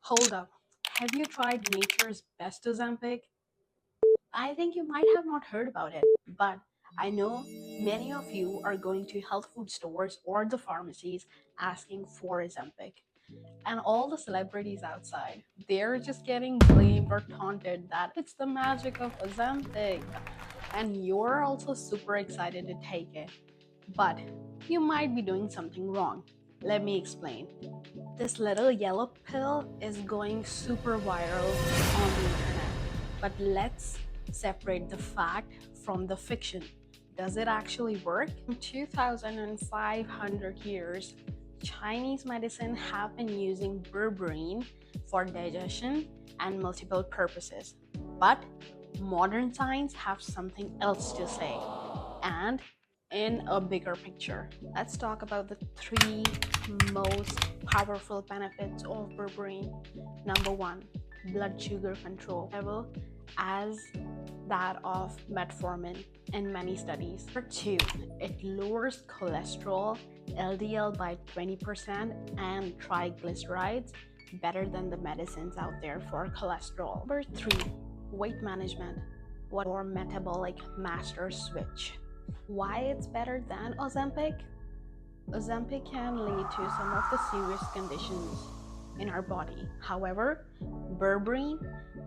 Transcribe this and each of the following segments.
Hold up. Have you tried nature's best Ozempic? I think you might have not heard about it, but I know many of you are going to health food stores or the pharmacies asking for Ozempic. And all the celebrities outside, they're just getting blamed or taunted that it's the magic of Ozempic. And you're also super excited to take it. But you might be doing something wrong. Let me explain. This little yellow pill is going super viral on the internet. But let's separate the fact from the fiction. Does it actually work? In 2,500 years, Chinese medicine have been using berberine for digestion and multiple purposes. But modern science have something else to say. And in a bigger picture, let's talk about the three most powerful benefits of berberine. Number one, blood sugar control level as that of metformin in many studies. Number two, it lowers cholesterol LDL by 20% and triglycerides better than the medicines out there for cholesterol. Number three, weight management or metabolic master switch. Why it's better than Ozempic? Ozempic can lead to some of the serious conditions in our body. However, berberine,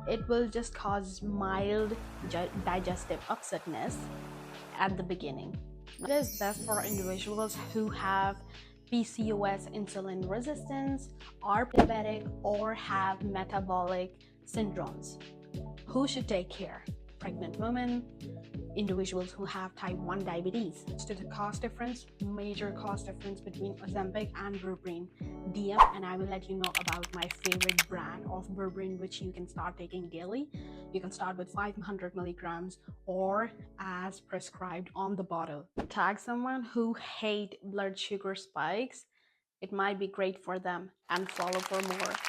it will just cause mild digestive upsetness at the beginning. It is best for individuals who have PCOS, insulin resistance, are diabetic, or have metabolic syndromes. Who should take care? Pregnant women, individuals who have type 1 diabetes. To the cost difference, major cost difference between Ozempic and berberine, DM and I will let you know about my favorite brand of berberine, which you can start taking daily. You can start with 500 milligrams or as prescribed on the bottle. Tag someone who hate blood sugar spikes. It might be great for them, and follow for more.